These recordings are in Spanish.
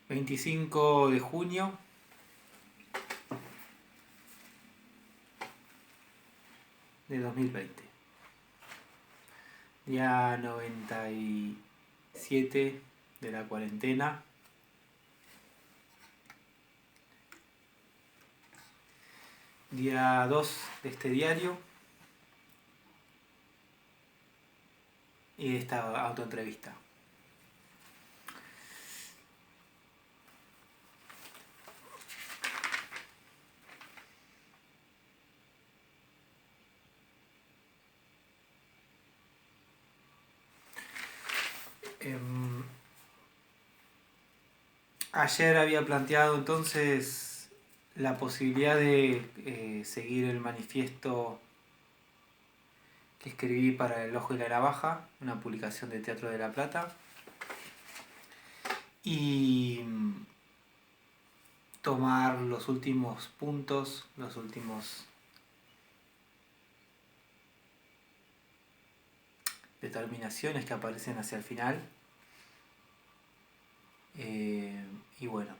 25 de junio de 2020. Día 97 de la cuarentena. Día 2 de este diario y de esta autoentrevista. Ayer había planteado entonces la posibilidad de seguir el manifiesto que escribí para El Ojo y la Navaja, una publicación de Teatro de la Plata, y tomar los últimos puntos, los últimos determinaciones que aparecen hacia el final. Y bueno,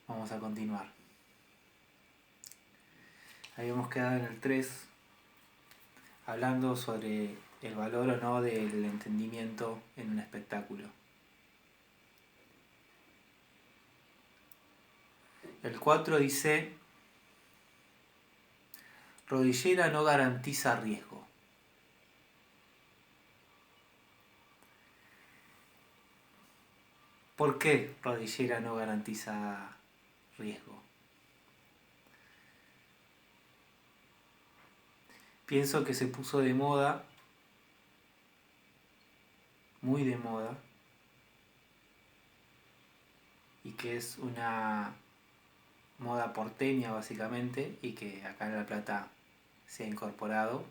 vamos a continuar. Habíamos quedado en el 3 hablando sobre el valor o no del entendimiento en un espectáculo. El 4 dice: rodillera no garantiza riesgo. ¿Por qué rodillera no garantiza riesgo? Pienso que se puso de moda, muy de moda, y que es una moda porteña básicamente, y que acá en La Plata se ha incorporado,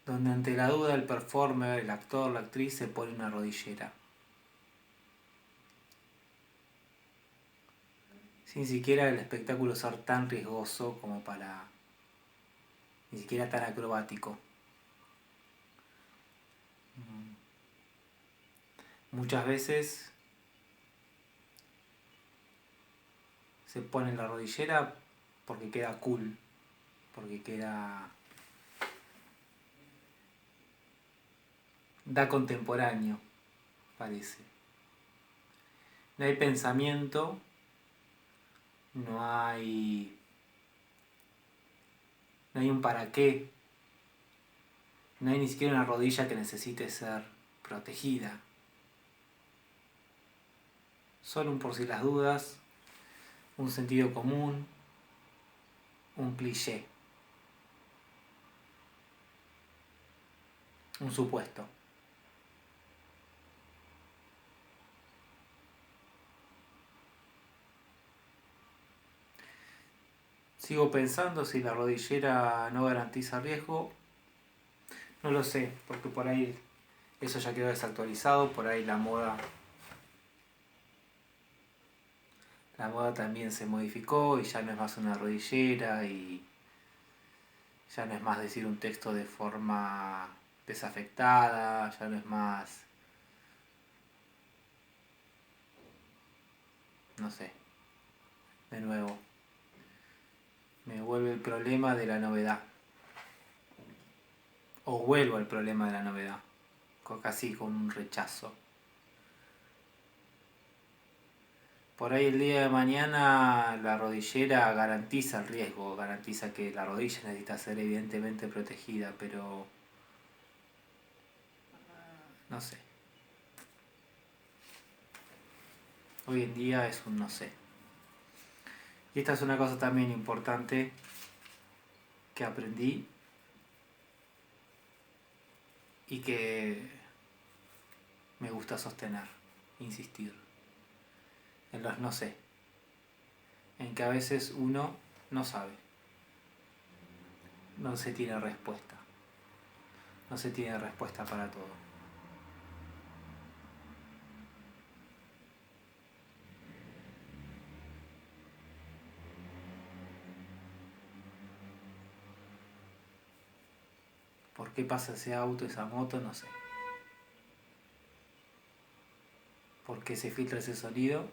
donde ante la duda el performer, el actor, la actriz se pone una rodillera. Sin siquiera el espectáculo ser tan riesgoso como para... ni siquiera tan acrobático. Muchas veces se pone la rodillera porque queda cool, porque queda... da contemporáneo, parece. No hay pensamiento, no hay un para qué, no hay ni siquiera una rodilla que necesite ser protegida. Solo un por si las dudas, un sentido común, un cliché, un supuesto. Sigo pensando si la rodillera no garantiza riesgo. No lo sé, porque por ahí eso ya quedó desactualizado, por ahí la moda también se modificó y ya no es más una rodillera y ya no es más decir un texto de forma desafectada, ya no es más, no sé, de nuevo, me vuelve el problema de la novedad. O vuelvo al problema de la novedad, casi con un rechazo. Por ahí el día de mañana la rodillera garantiza el riesgo, garantiza que la rodilla necesita ser evidentemente protegida, pero no sé. Hoy en día es un no sé. Y esta es una cosa también importante que aprendí y que me gusta sostener, insistir, en los no sé, en que a veces uno no sabe, no se tiene respuesta, no se tiene respuesta para todo. ¿Por qué pasa ese auto, esa moto? No sé. ¿Por qué se filtra ese sonido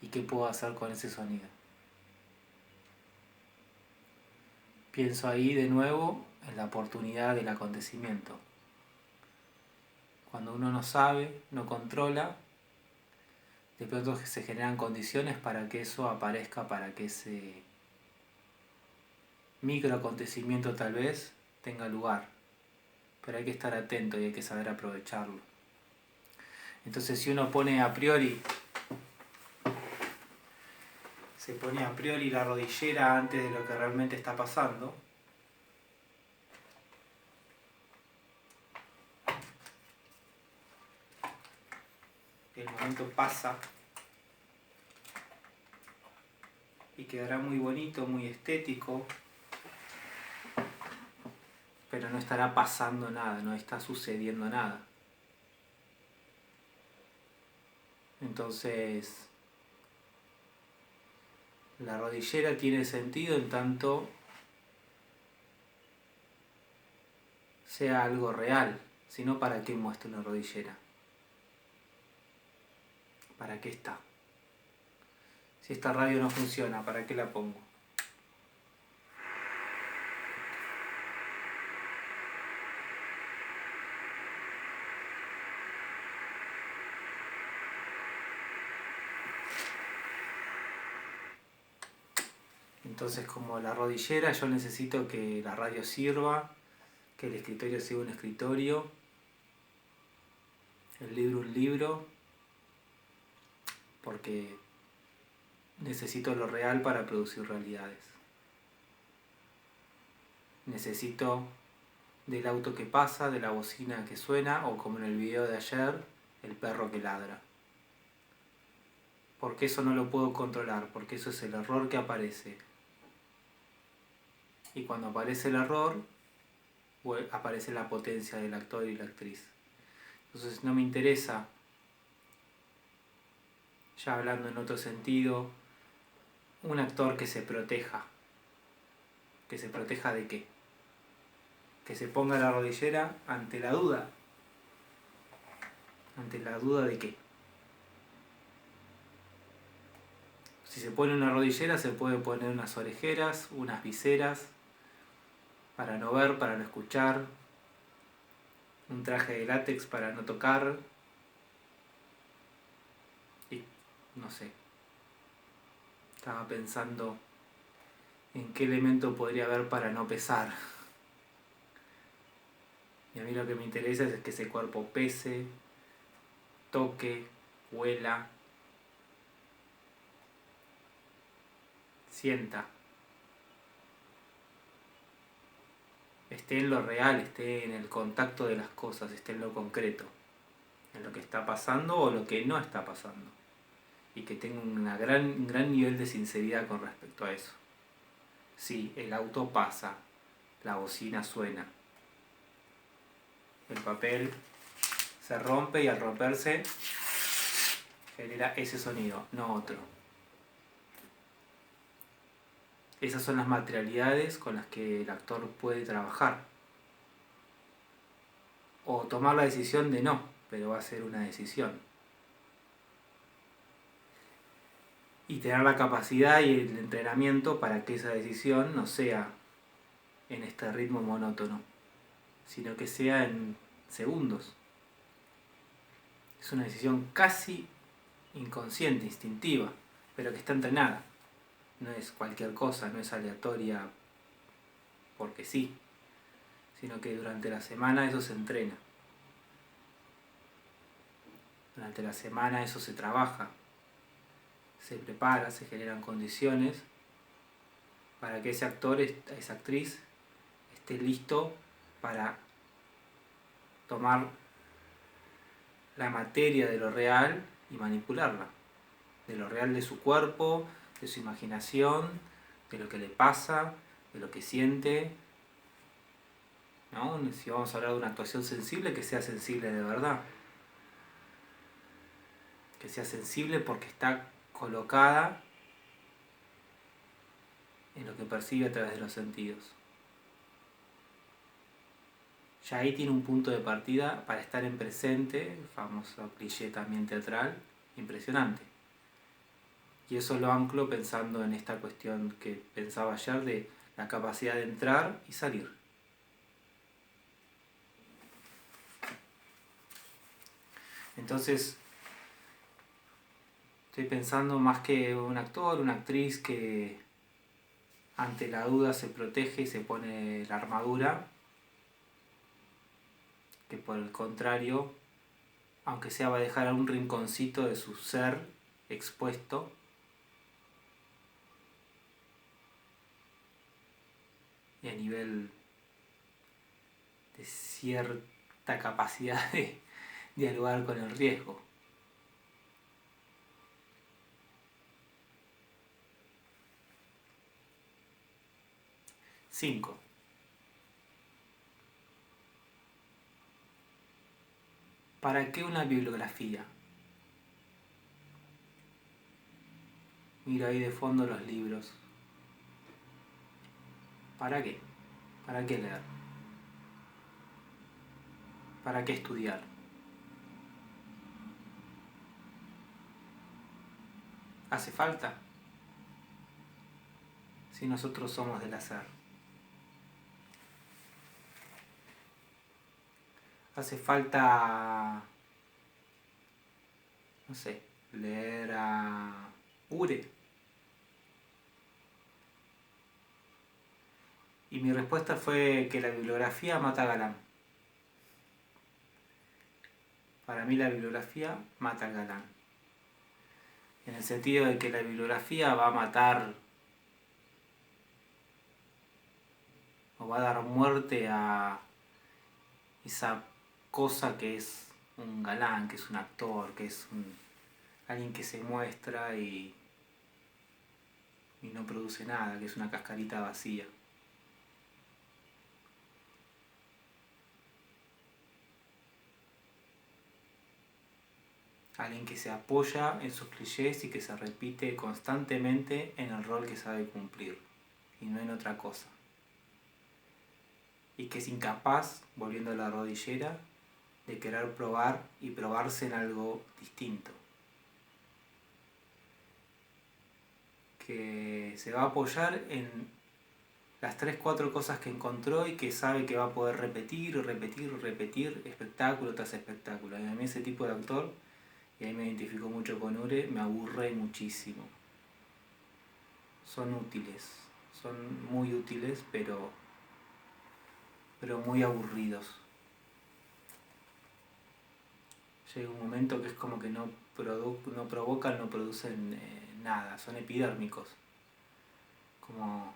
y qué puedo hacer con ese sonido. Pienso ahí de nuevo en la oportunidad del acontecimiento. Cuando uno no sabe, no controla, de pronto se generan condiciones para que eso aparezca, para que ese microacontecimiento tal vez tenga lugar. Pero hay que estar atento y hay que saber aprovecharlo. Entonces si uno pone a priori, se pone a priori la rodillera antes de lo que realmente está pasando, el momento pasa y quedará muy bonito, muy estético, pero no estará pasando nada, no está sucediendo nada. Entonces, la rodillera tiene sentido en tanto sea algo real, si no, ¿para qué muestro una rodillera? ¿Para qué está? Si esta radio no funciona, ¿para qué la pongo? Entonces, como la rodillera, yo necesito que la radio sirva, que el escritorio sea un escritorio, el libro un libro, porque necesito lo real para producir realidades. Necesito del auto que pasa, de la bocina que suena, o como en el video de ayer, el perro que ladra. Porque eso no lo puedo controlar, porque eso es el error que aparece. Y cuando aparece el error, aparece la potencia del actor y la actriz. Entonces no me interesa, ya hablando en otro sentido, un actor que se proteja. ¿Que se proteja de qué? Que se ponga la rodillera ante la duda. ¿Ante la duda de qué? Si se pone una rodillera se puede poner unas orejeras, unas viseras, para no ver, para no escuchar, un traje de látex para no tocar, y no sé, estaba pensando en qué elemento podría haber para no pesar. Y a mí lo que me interesa es que ese cuerpo pese, toque, huela, sienta, esté en lo real, esté en el contacto de las cosas, esté en lo concreto, en lo que está pasando o lo que no está pasando. Y que tenga un gran nivel de sinceridad con respecto a eso. Sí, el auto pasa, la bocina suena, el papel se rompe y al romperse genera ese sonido, no otro. Esas son las materialidades con las que el actor puede trabajar. O tomar la decisión de no, pero va a ser una decisión. Y tener la capacidad y el entrenamiento para que esa decisión no sea en este ritmo monótono, sino que sea en segundos. Es una decisión casi inconsciente, instintiva, pero que está entrenada. No es cualquier cosa, no es aleatoria porque sí, sino que durante la semana eso se entrena. Durante la semana eso se trabaja, se prepara, se generan condiciones para que ese actor, esa actriz, esté listo para tomar la materia de lo real y manipularla. De lo real de su cuerpo, de su imaginación, de lo que le pasa, de lo que siente, ¿no? Si vamos a hablar de una actuación sensible, que sea sensible de verdad. Que sea sensible porque está colocada en lo que percibe a través de los sentidos. Ya ahí tiene un punto de partida para estar en presente, famoso cliché también teatral, impresionante. Y eso lo anclo pensando en esta cuestión que pensaba ayer de la capacidad de entrar y salir. Entonces, estoy pensando más que un actor, una actriz que ante la duda se protege y se pone la armadura, que por el contrario, aunque sea va a dejar un rinconcito de su ser expuesto, y a nivel de cierta capacidad de dialogar con el riesgo. Cinco. ¿Para qué una bibliografía? Miro ahí de fondo los libros. ¿Para qué? ¿Para qué leer? ¿Para qué estudiar? ¿Hace falta? Si nosotros somos del hacer. Hace falta, no sé, leer a Ure. Y mi respuesta fue que la bibliografía mata a Galán. Para mí la bibliografía mata al galán. En el sentido de que la bibliografía va a matar o va a dar muerte a esa cosa que es un galán, que es un actor, que es alguien que se muestra y no produce nada, que es una cascarita vacía. Alguien que se apoya en sus clichés y que se repite constantemente en el rol que sabe cumplir y no en otra cosa. Y que es incapaz, volviendo a la rodillera, de querer probar y probarse en algo distinto. Que se va a apoyar en las 3-4 cosas que encontró y que sabe que va a poder repetir, espectáculo tras espectáculo. Y a mí ese tipo de actor, y ahí me identifico mucho con Ure, me aburre muchísimo. Son útiles, son muy útiles, pero muy aburridos. Llega un momento que es como que no provocan, no producen nada, son epidérmicos. Como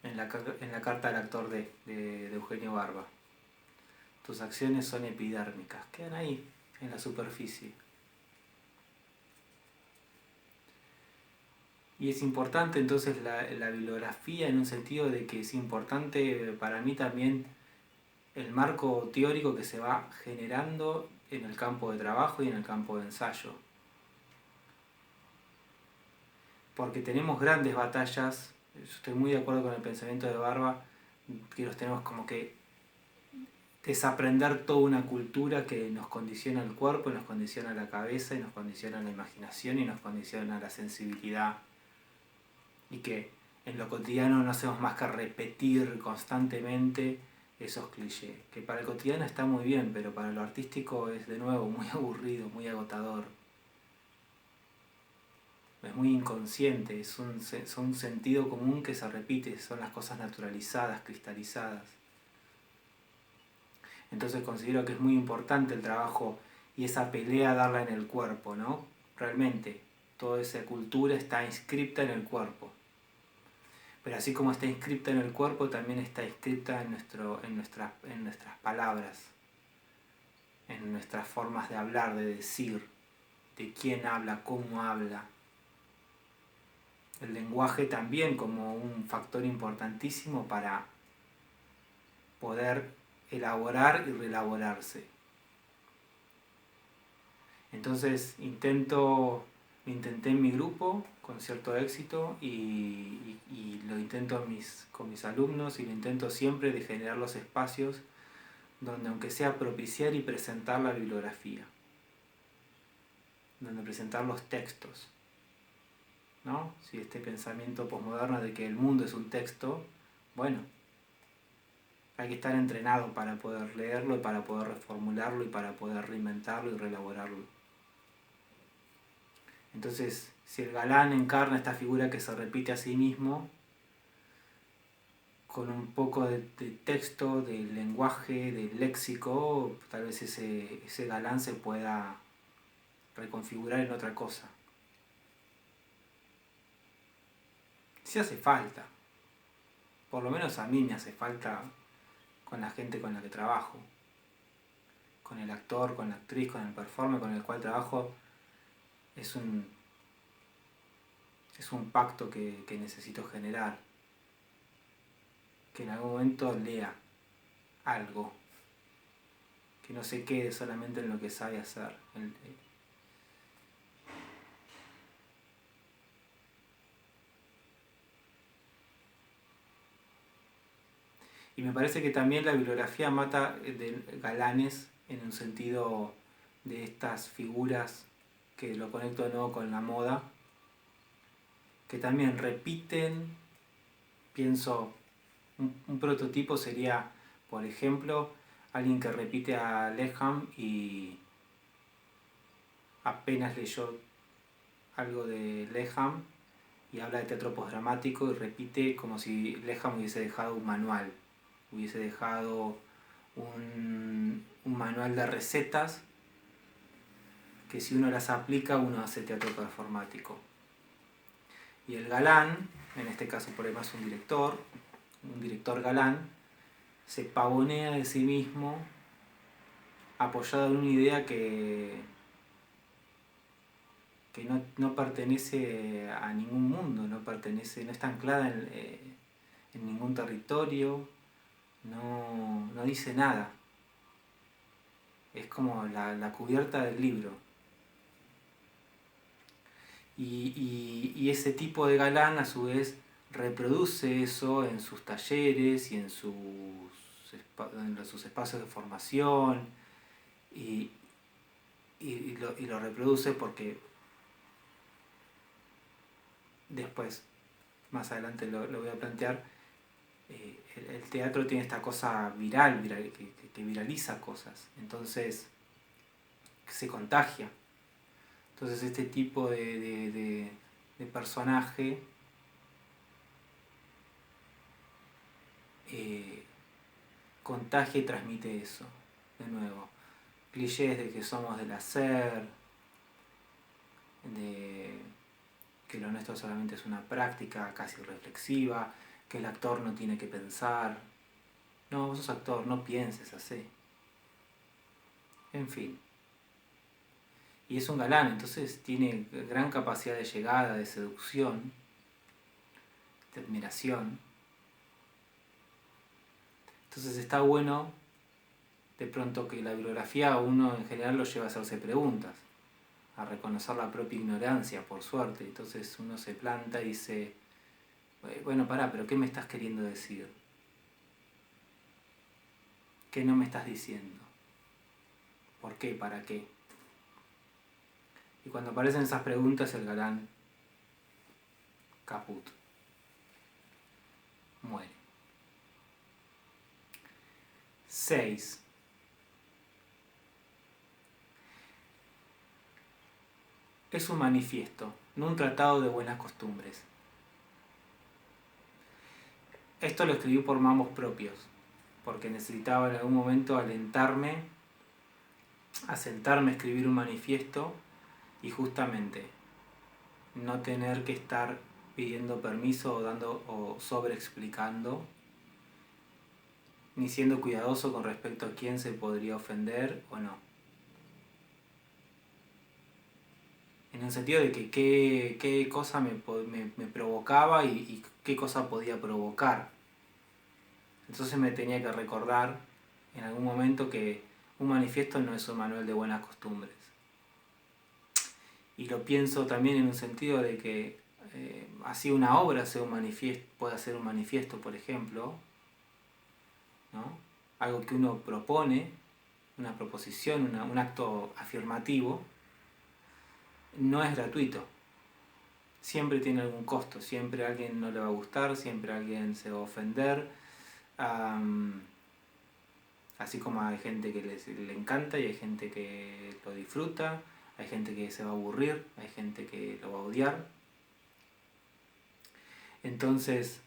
en la carta del actor de Eugenio Barba. Tus acciones son epidérmicas, quedan ahí, en la superficie. Y es importante entonces la bibliografía en un sentido de que es importante para mí también el marco teórico que se va generando en el campo de trabajo y en el campo de ensayo. Porque tenemos grandes batallas, yo estoy muy de acuerdo con el pensamiento de Barba, que los tenemos como que desaprender toda una cultura que nos condiciona el cuerpo, nos condiciona la cabeza, y nos condiciona la imaginación y nos condiciona la sensibilidad. Y que en lo cotidiano no hacemos más que repetir constantemente esos clichés. Que para el cotidiano está muy bien, pero para lo artístico es de nuevo muy aburrido, muy agotador. Es muy inconsciente, es un sentido común que se repite, son las cosas naturalizadas, cristalizadas. Entonces considero que es muy importante el trabajo y esa pelea darla en el cuerpo, ¿no? Realmente, toda esa cultura está inscripta en el cuerpo. Pero así como está inscripta en el cuerpo, también está inscripta en nuestras palabras, en nuestras formas de hablar, de decir, de quién habla, cómo habla. El lenguaje también como un factor importantísimo para poder elaborar y reelaborarse. Entonces lo intenté en mi grupo con cierto éxito y lo intento con mis alumnos y lo intento siempre de generar los espacios donde aunque sea propiciar y presentar la bibliografía, donde presentar los textos, ¿no? Si este pensamiento posmoderno de que el mundo es un texto, bueno, hay que estar entrenado para poder leerlo y para poder reformularlo y para poder reinventarlo y reelaborarlo. Entonces, si el galán encarna esta figura que se repite a sí mismo, con un poco de texto, de lenguaje, de léxico, tal vez ese galán se pueda reconfigurar en otra cosa. Si hace falta, por lo menos a mí me hace falta con la gente con la que trabajo, con el actor, con la actriz, con el performer con el cual trabajo, es un pacto que necesito generar, que en algún momento lea algo, que no se quede solamente en lo que sabe hacer. Y me parece que también la bibliografía mata de galanes en un sentido de estas figuras, que lo conecto de nuevo con la moda, que también repiten. Pienso, un prototipo sería, por ejemplo, alguien que repite a Leham y apenas leyó algo de Leham y habla de teatro postdramático y repite como si Leham hubiese dejado un manual, hubiese dejado un manual de recetas que si uno las aplica uno hace teatro performático. Y el galán, en este caso por demás un director galán, se pavonea de sí mismo apoyado en una idea que no pertenece a ningún mundo, no está anclada en ningún territorio, no dice nada. Es como la cubierta del libro. Y ese tipo de galán a su vez reproduce eso en sus talleres y en sus espacios de formación y lo reproduce porque después, más adelante lo voy a plantear, el teatro tiene esta cosa viral que viraliza cosas, entonces se contagia. Entonces este tipo de personaje contagia y transmite eso. De nuevo, clichés de que somos del hacer, de que lo nuestro solamente es una práctica casi reflexiva, que el actor no tiene que pensar. No, vos sos actor, no pienses así. En fin. Y es un galán, entonces tiene gran capacidad de llegada, de seducción, de admiración. Entonces está bueno de pronto que la bibliografía a uno en general lo lleva a hacerse preguntas, a reconocer la propia ignorancia, por suerte. Entonces uno se planta y dice, bueno, pará, pero ¿qué me estás queriendo decir? ¿Qué no me estás diciendo? ¿Por qué? ¿Para qué? Y cuando aparecen esas preguntas, el galán, caput, muere. 6. Es un manifiesto, no un tratado de buenas costumbres. Esto lo escribí por mamos propios, porque necesitaba en algún momento alentarme a sentarme a escribir un manifiesto y justamente no tener que estar pidiendo permiso o sobreexplicando, ni siendo cuidadoso con respecto a quién se podría ofender o no. En el sentido de que qué cosa me provocaba y qué cosa podía provocar. Entonces me tenía que recordar en algún momento que un manifiesto no es un manual de buenas costumbres. Y lo pienso también en un sentido de que así una obra sea un manifiesto, pueda ser un manifiesto, por ejemplo, ¿no? algo que uno propone, una proposición, un acto afirmativo, no es gratuito. Siempre tiene algún costo, siempre a alguien no le va a gustar, siempre a alguien se va a ofender. Así como hay gente que le encanta y hay gente que lo disfruta, hay gente que se va a aburrir, hay gente que lo va a odiar. Entonces,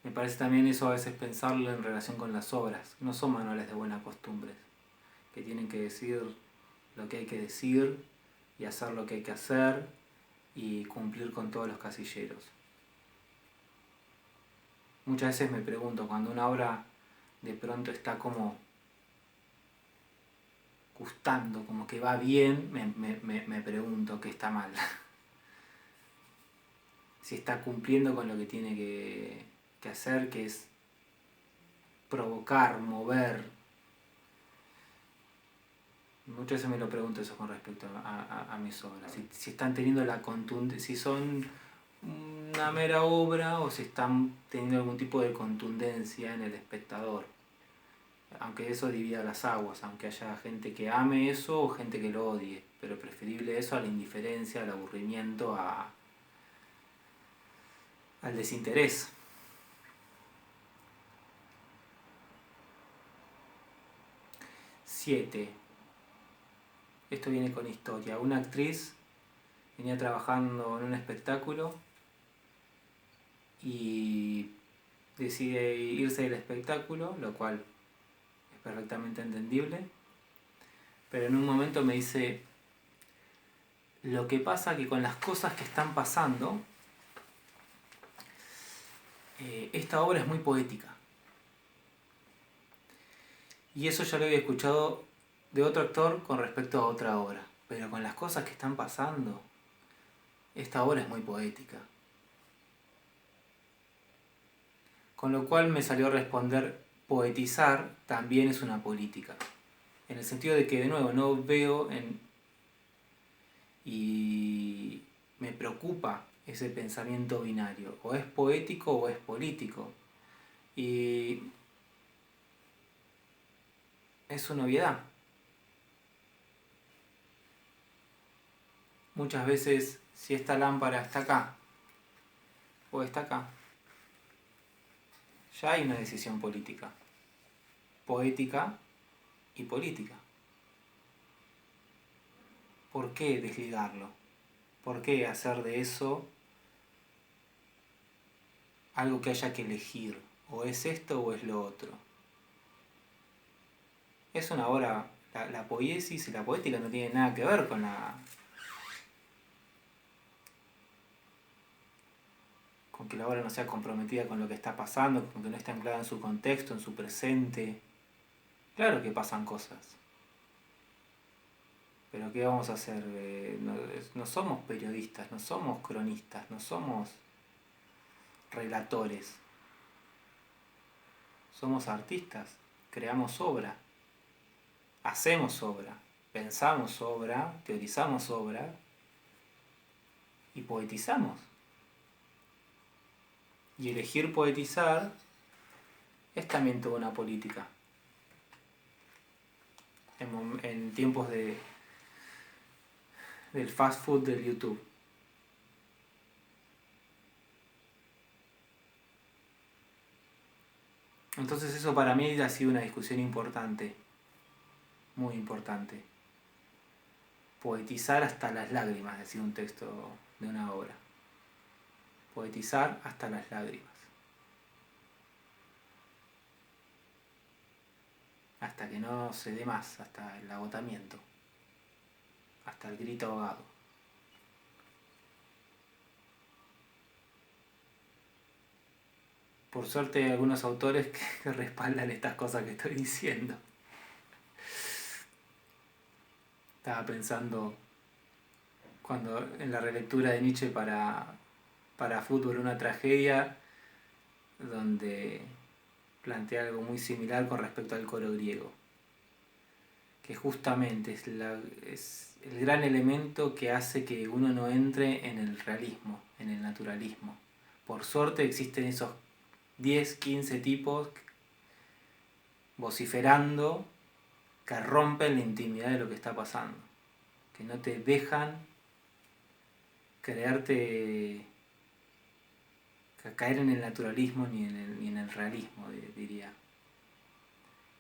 me parece también eso a veces pensarlo en relación con las obras. No son manuales de buenas costumbres, que tienen que decir lo que hay que decir y hacer lo que hay que hacer y cumplir con todos los casilleros. Muchas veces me pregunto, cuando una obra de pronto está como gustando, como que va bien, me pregunto qué está mal. Si está cumpliendo con lo que tiene que hacer, que es provocar, mover. Muchas veces me lo pregunto eso con respecto a mis obras. Si están teniendo la contundencia, si son una mera obra o si están teniendo algún tipo de contundencia en el espectador. Aunque eso divida las aguas, aunque haya gente que ame eso o gente que lo odie, pero preferible eso a la indiferencia, al aburrimiento, al desinterés. Siete. Esto viene con historia. Una actriz venía trabajando en un espectáculo y decide irse del espectáculo, lo cual es perfectamente entendible, pero en un momento me dice, lo que pasa que con las cosas que están pasando, esta obra es muy poética. Y eso ya lo había escuchado de otro actor con respecto a otra obra, pero con las cosas que están pasando, esta obra es muy poética. Con lo cual me salió a responder, poetizar también es una política. En el sentido de que, de nuevo, no veo y me preocupa ese pensamiento binario. O es poético o es político. Y es una obviedad. Muchas veces, si esta lámpara está acá o está acá, ya hay una decisión política. Poética y política. ¿Por qué desligarlo? ¿Por qué hacer de eso algo que haya que elegir? O es esto o es lo otro. Es una obra, la poiesis y la poética no tienen nada que ver con que la obra no sea comprometida con lo que está pasando, con que no esté anclada en su contexto, en su presente. Claro que pasan cosas. Pero ¿qué vamos a hacer? No somos periodistas, no somos cronistas, no somos relatores. Somos artistas, creamos obra, hacemos obra, pensamos obra, teorizamos obra y poetizamos. Y elegir poetizar es también toda una política. En tiempos del fast food del YouTube. Entonces eso para mí ha sido una discusión importante, muy importante. Poetizar hasta las lágrimas, decía un texto de una obra. Poetizar hasta las lágrimas. Hasta que no se dé más, hasta el agotamiento, hasta el grito ahogado. Por suerte hay algunos autores que respaldan estas cosas que estoy diciendo. Estaba pensando cuando en la relectura de Nietzsche para Fútbol, una tragedia, donde plantea algo muy similar con respecto al coro griego, que justamente es el gran elemento que hace que uno no entre en el realismo, en el naturalismo. Por suerte existen esos 10, 15 tipos vociferando que rompen la intimidad de lo que está pasando, que no te dejan creerte, caer en el naturalismo ni en el realismo, diría.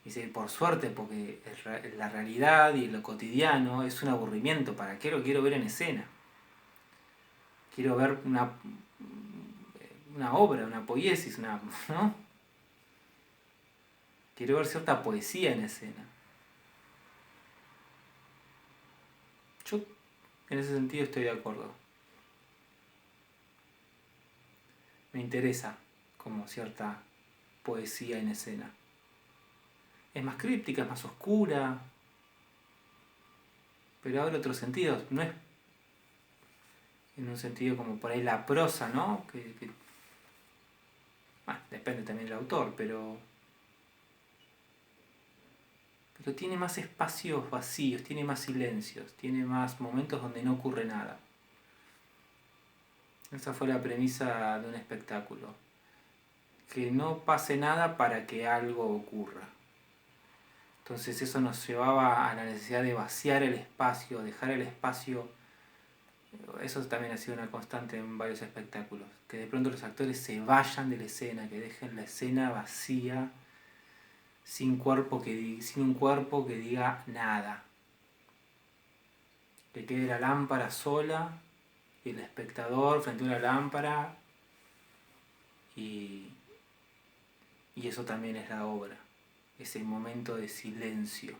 Dice, por suerte, porque la realidad y lo cotidiano es un aburrimiento. ¿Para qué lo quiero ver en escena? Quiero ver una obra, una poiesis, ¿no? Quiero ver cierta poesía en escena. Yo en ese sentido estoy de acuerdo. Me interesa como cierta poesía en escena. Es más críptica, es más oscura, pero abre otros sentidos. No es en un sentido como por ahí la prosa, ¿no? Bueno, depende también del autor, pero tiene más espacios vacíos, tiene más silencios, tiene más momentos donde no ocurre nada. Esa fue la premisa de un espectáculo. Que no pase nada para que algo ocurra. Entonces eso nos llevaba a la necesidad de vaciar el espacio, dejar el espacio. Eso también ha sido una constante en varios espectáculos. Que de pronto los actores se vayan de la escena, que dejen la escena vacía, sin un cuerpo que diga nada. Que quede la lámpara sola y el espectador frente a una lámpara y eso también es la obra, ese momento de silencio,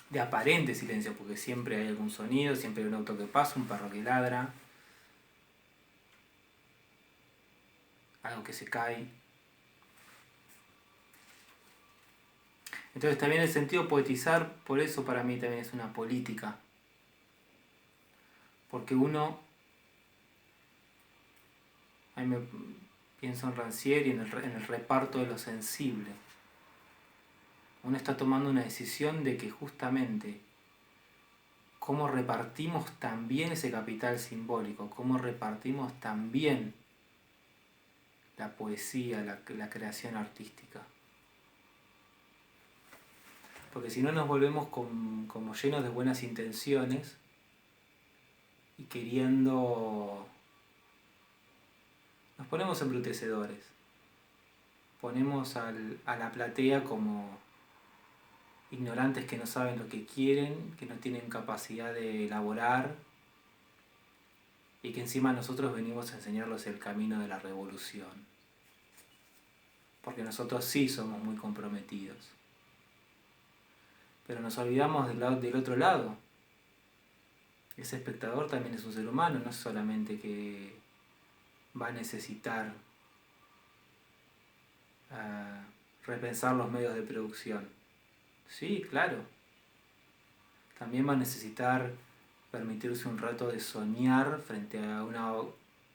de aparente silencio, porque siempre hay algún sonido, siempre hay un auto que pasa, un perro que ladra, algo que se cae. Entonces también el sentido poetizar, por eso para mí también es una política, porque uno, a mí me pienso en Rancière y en el reparto de lo sensible. Uno está tomando una decisión de que justamente cómo repartimos también ese capital simbólico, cómo repartimos también la poesía, la creación artística. Porque si no nos volvemos como llenos de buenas intenciones y queriendo... Nos ponemos embrutecedores, ponemos a la platea como ignorantes que no saben lo que quieren, que no tienen capacidad de elaborar y que encima nosotros venimos a enseñarles el camino de la revolución. Porque nosotros sí somos muy comprometidos. Pero nos olvidamos del otro lado. Ese espectador también es un ser humano, no es solamente que va a necesitar repensar los medios de producción. Sí, claro. También va a necesitar permitirse un rato de soñar frente a una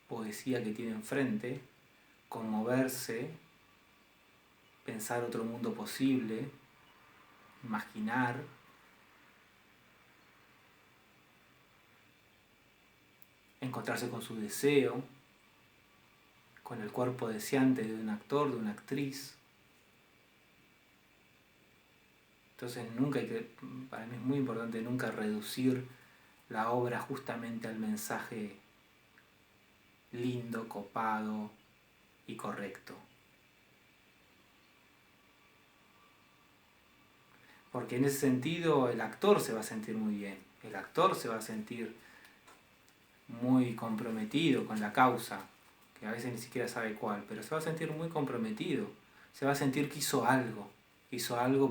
poesía que tiene enfrente, conmoverse, pensar otro mundo posible, imaginar. Encontrarse con su deseo, con el cuerpo deseante de un actor, de una actriz. Entonces para mí es muy importante nunca reducir la obra justamente al mensaje lindo, copado y correcto. Porque en ese sentido el actor se va a sentir muy bien, el actor se va a sentir muy comprometido con la causa, que a veces ni siquiera sabe cuál, pero se va a sentir muy comprometido, se va a sentir que hizo algo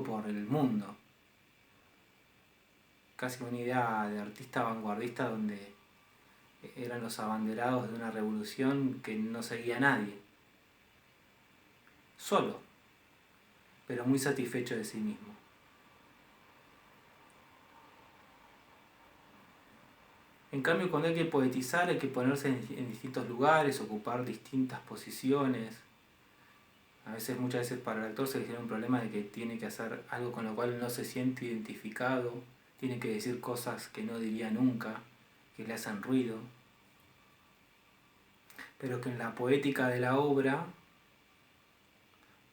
por el mundo. Casi una idea de artista vanguardista donde eran los abanderados de una revolución que no seguía a nadie. Solo, pero muy satisfecho de sí mismo. En cambio, cuando hay que poetizar, hay que ponerse en distintos lugares, ocupar distintas posiciones. Muchas veces para el actor se le genera un problema de que tiene que hacer algo con lo cual no se siente identificado, tiene que decir cosas que no diría nunca, que le hacen ruido. Pero que en la poética de la obra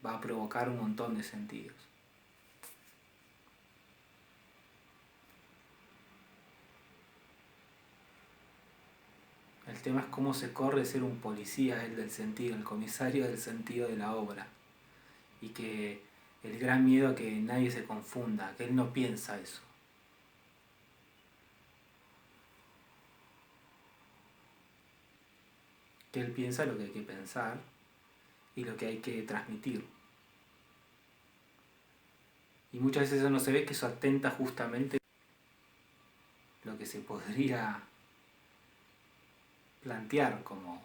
va a provocar un montón de sentidos. El tema es cómo se corre ser un policía, el del sentido, el comisario del sentido de la obra. Y que el gran miedo a que nadie se confunda, que él no piensa eso. Que él piensa lo que hay que pensar y lo que hay que transmitir. Y muchas veces eso no se ve, que eso atenta justamente lo que se podría plantear como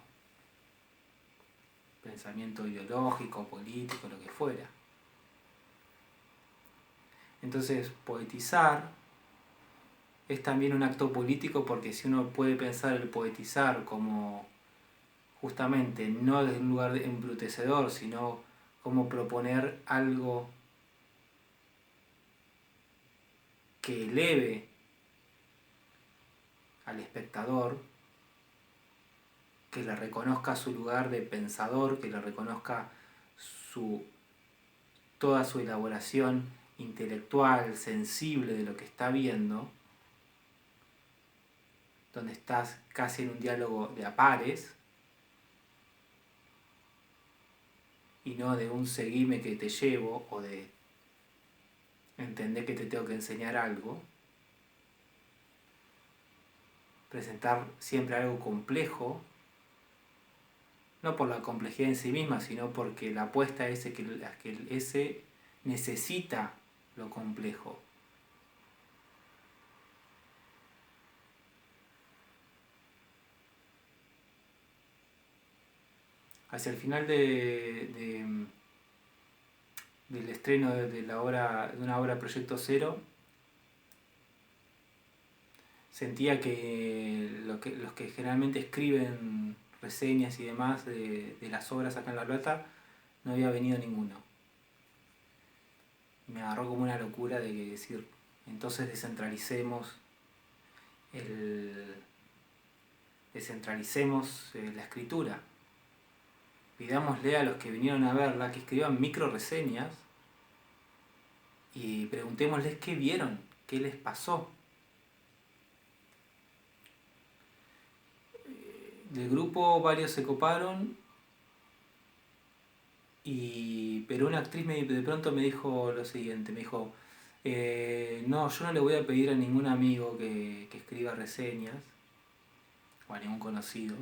pensamiento ideológico, político, lo que fuera. Entonces, poetizar es también un acto político, porque si uno puede pensar el poetizar como justamente no desde un lugar embrutecedor, sino como proponer algo que eleve al espectador, que le reconozca su lugar de pensador, que le reconozca toda su elaboración intelectual, sensible de lo que está viendo, donde estás casi en un diálogo de a pares, y no de un seguime que te llevo, o de entender que te tengo que enseñar algo. Presentar siempre algo complejo, no por la complejidad en sí misma, sino porque la apuesta es que ese necesita lo complejo. Hacia el final del estreno de una obra Proyecto Cero, sentía que los que generalmente escriben reseñas y demás de las obras acá en La Plata, no había venido ninguno. Me agarró como una locura de decir, entonces descentralicemos la escritura. Pidámosle a los que vinieron a verla que escriban micro reseñas y preguntémosles qué vieron, qué les pasó. Del grupo varios se coparon, pero una actriz de pronto me dijo lo siguiente, me dijo, no, yo no le voy a pedir a ningún amigo que escriba reseñas, o a ningún conocido,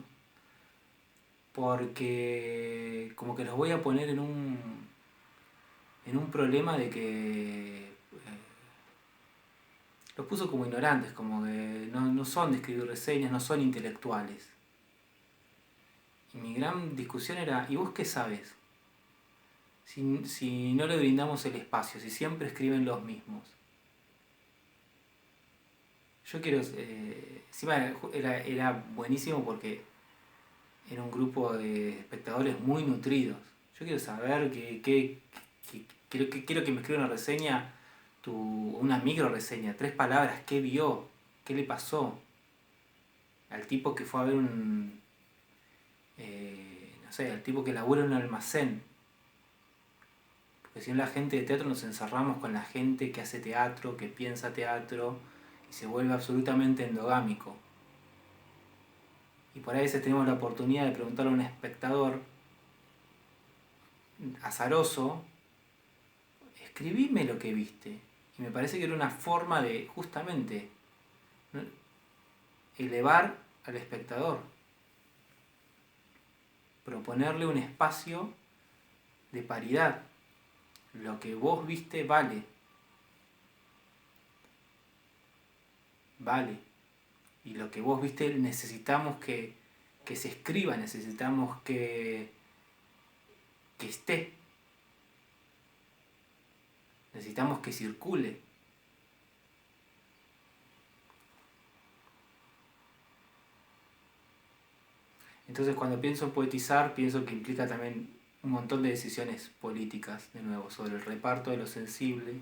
porque como que los voy a poner en un problema de que los puso como ignorantes, como que no son de escribir reseñas, no son intelectuales. Y mi gran discusión era, ¿y vos qué sabes? Si no le brindamos el espacio, si siempre escriben los mismos. Yo quiero, encima era buenísimo porque era un grupo de espectadores muy nutridos. Yo quiero saber quiero que me escriba una reseña, una micro reseña, 3 palabras, qué vio, qué le pasó al tipo que fue a ver no sé, al tipo que labura en un almacén. Porque si no, la gente de teatro nos encerramos con la gente que hace teatro, que piensa teatro, y se vuelve absolutamente endogámico. Y por ahí a veces tenemos la oportunidad de preguntarle a un espectador azaroso, escribime lo que viste. Y me parece que era una forma de, justamente, ¿no?, elevar al espectador. Proponerle un espacio de paridad. Lo que vos viste vale. Vale. Y lo que vos viste necesitamos que se escriba, necesitamos que esté. Necesitamos que circule. Entonces, cuando pienso en poetizar, pienso que implica también un montón de decisiones políticas, de nuevo, sobre el reparto de lo sensible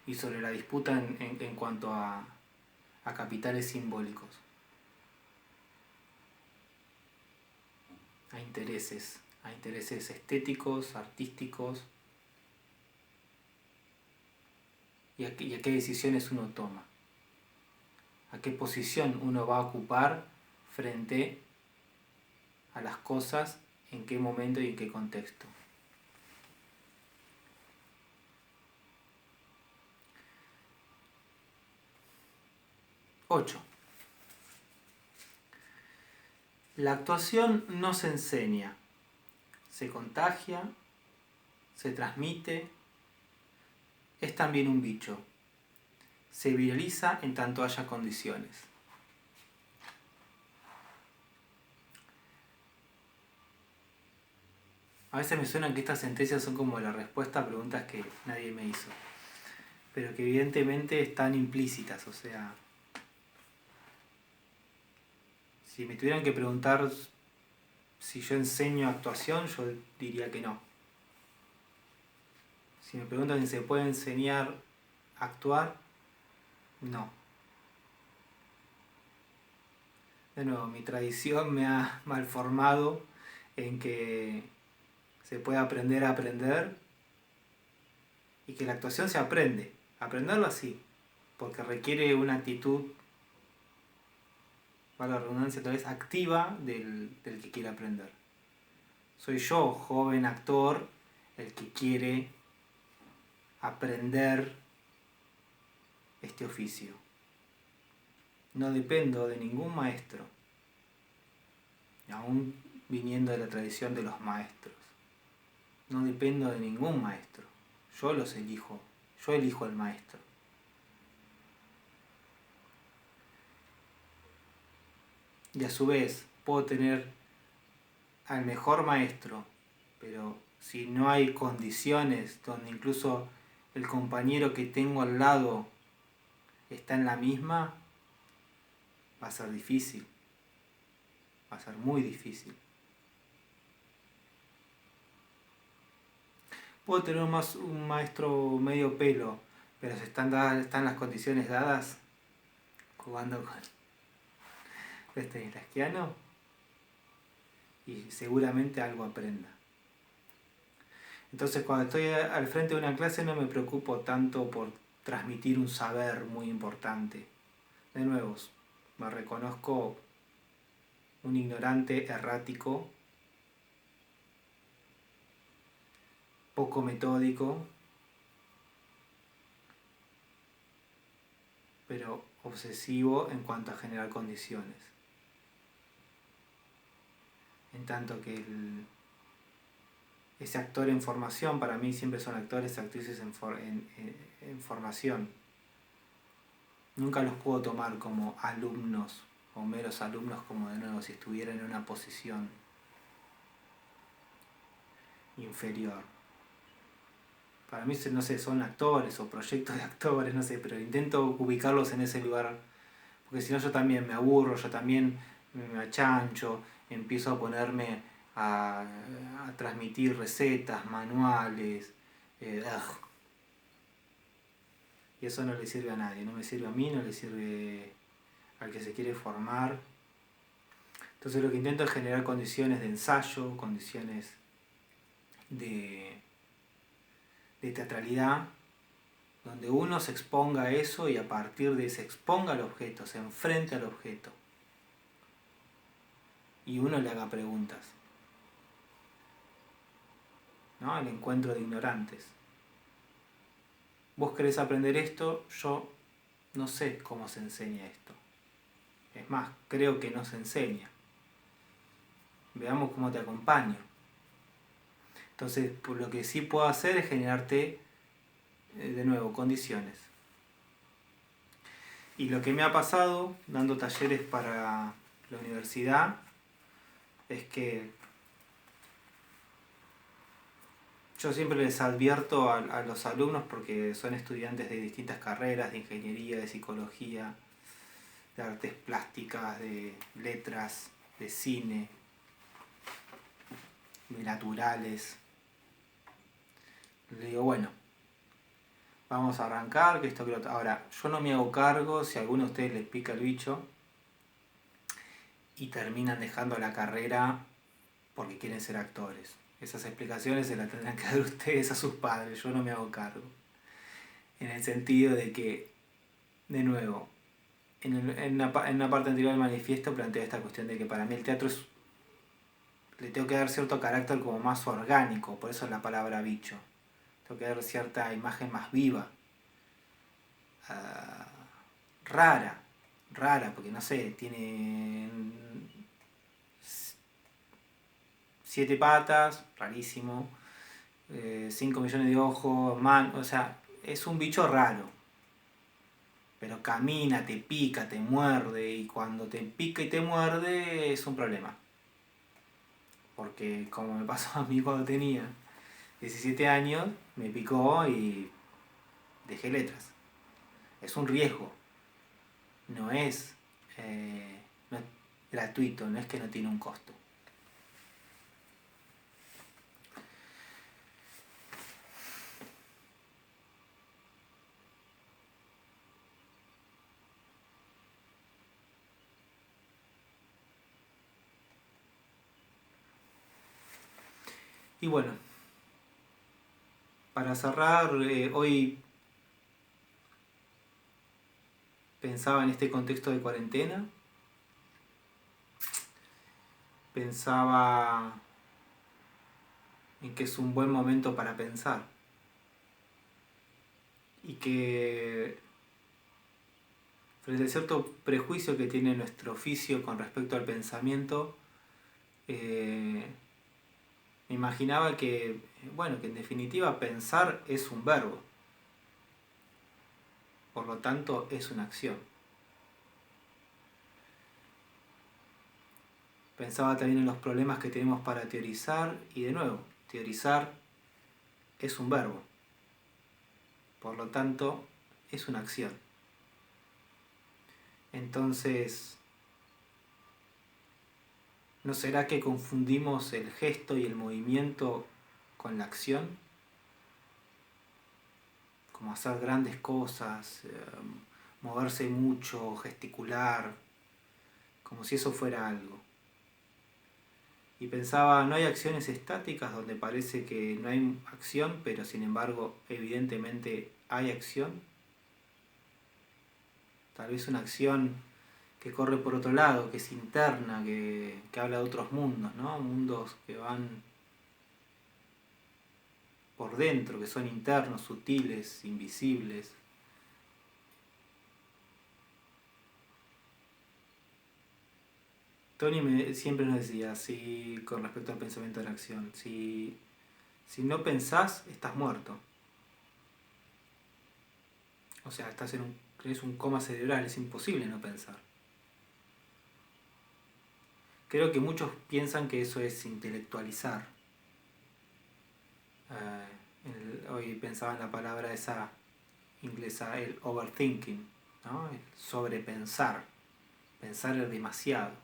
y sobre la disputa en cuanto a capitales simbólicos, a intereses, a intereses estéticos, artísticos, y a qué decisiones uno toma, a qué posición uno va a ocupar frente a las cosas, en qué momento y en qué contexto. Ocho. La actuación no se enseña, se contagia, se transmite, es también un bicho. Se viraliza en tanto haya condiciones. A veces me suena que estas sentencias son como la respuesta a preguntas que nadie me hizo, pero que evidentemente están implícitas. O sea, si me tuvieran que preguntar si yo enseño actuación, yo diría que no. Si me preguntan si se puede enseñar a actuar, no. De nuevo, mi tradición me ha malformado en que se puede aprender a aprender y que la actuación se aprende. Aprenderlo así, porque requiere una actitud, para la redundancia tal vez, activa del que quiere aprender. Soy yo, joven actor, el que quiere aprender este oficio. No dependo de ningún maestro, aún viniendo de la tradición de los maestros. No dependo de ningún maestro. Yo los elijo. Yo elijo al maestro. Y a su vez puedo tener al mejor maestro, pero si no hay condiciones donde incluso el compañero que tengo al lado está en la misma, va a ser difícil. Va a ser muy difícil. Puedo tener un maestro medio pelo, pero si están las condiciones dadas, jugando con Stanislavskiano, y seguramente algo aprenda. Entonces, cuando estoy al frente de una clase no me preocupo tanto por transmitir un saber muy importante. De nuevo, me reconozco un ignorante errático, poco metódico, pero obsesivo en cuanto a generar condiciones. En tanto que ese actor en formación, para mí siempre son actores, actrices en formación. Nunca los puedo tomar como alumnos o meros alumnos, como de nuevo si estuvieran en una posición inferior. Para mí, no sé, son actores o proyectos de actores, no sé, pero intento ubicarlos en ese lugar, porque si no yo también me aburro, yo también me achancho, empiezo a ponerme a transmitir recetas, manuales, y eso no le sirve a nadie, no me sirve a mí, no le sirve al que se quiere formar. Entonces lo que intento es generar condiciones de ensayo, condiciones de teatralidad, donde uno se exponga a eso y a partir de se exponga al objeto, se enfrente al objeto y uno le haga preguntas, ¿no? El encuentro de ignorantes. Vos querés aprender esto, yo no sé cómo se enseña esto. Es más, creo que no se enseña. Veamos cómo te acompaño. Entonces, lo que sí puedo hacer es generarte, de nuevo, condiciones. Y lo que me ha pasado dando talleres para la universidad es que yo siempre les advierto a los alumnos, porque son estudiantes de distintas carreras, de ingeniería, de psicología, de artes plásticas, de letras, de cine, de naturales. Le digo, bueno, vamos a arrancar, que esto que lo otro. Ahora, yo no me hago cargo si a alguno de ustedes les pica el bicho y terminan dejando la carrera porque quieren ser actores. Esas explicaciones se las tendrán que dar ustedes a sus padres, yo no me hago cargo. En el sentido de que, de nuevo, en una parte anterior del manifiesto plantea esta cuestión de que para mí el teatro le tengo que dar cierto carácter como más orgánico, por eso es la palabra bicho. Tengo que dar cierta imagen más viva, uh, rara, porque no sé, tiene 7 patas, rarísimo, 5 millones de ojos, o sea, es un bicho raro. Pero camina, te pica, te muerde, y cuando te pica y te muerde es un problema. Porque como me pasó a mí cuando tenía 17 años, me picó y dejé letras. Es un riesgo, no es, no es gratuito, no es que no tiene un costo. Y bueno, para cerrar, hoy pensaba en este contexto de cuarentena, pensaba en que es un buen momento para pensar y que frente a cierto prejuicio que tiene nuestro oficio con respecto al pensamiento, me imaginaba que, bueno, que en definitiva pensar es un verbo, por lo tanto es una acción. Pensaba también en los problemas que tenemos para teorizar y de nuevo, teorizar es un verbo, por lo tanto es una acción. Entonces, ¿no será que confundimos el gesto y el movimiento con la acción? Como hacer grandes cosas, moverse mucho, gesticular, como si eso fuera algo. Y pensaba, ¿no hay acciones estáticas donde parece que no hay acción, pero sin embargo evidentemente hay acción? Tal vez una acción que corre por otro lado, que es interna, que habla de otros mundos, ¿no? Mundos que van por dentro, que son internos, sutiles, invisibles. Tony siempre nos decía, con respecto al pensamiento de la acción, si no pensás, estás muerto. O sea, tenés un coma cerebral, es imposible no pensar. Creo que muchos piensan que eso es intelectualizar. Hoy pensaba en la palabra esa inglesa, el overthinking, ¿no? El sobrepensar, pensar es demasiado.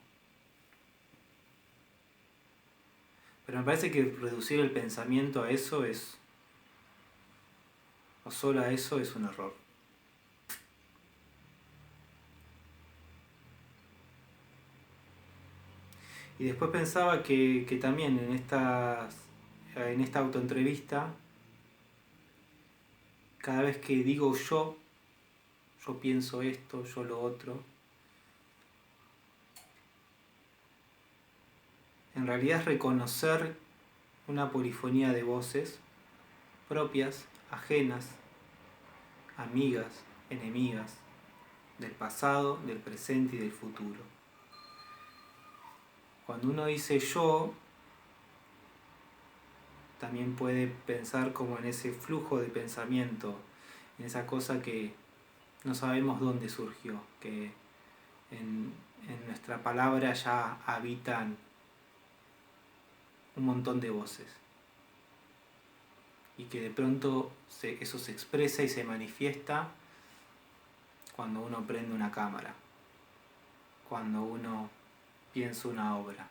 Pero me parece que reducir el pensamiento a eso o solo a eso es un error. Y después pensaba que también en esta autoentrevista, cada vez que digo yo pienso esto, yo lo otro, en realidad es reconocer una polifonía de voces propias, ajenas, amigas, enemigas, del pasado, del presente y del futuro. Cuando uno dice yo, también puede pensar como en ese flujo de pensamiento, en esa cosa que no sabemos dónde surgió, que en nuestra palabra ya habitan un montón de voces y que de pronto eso se expresa y se manifiesta cuando uno prende una cámara, cuando uno piensa una obra.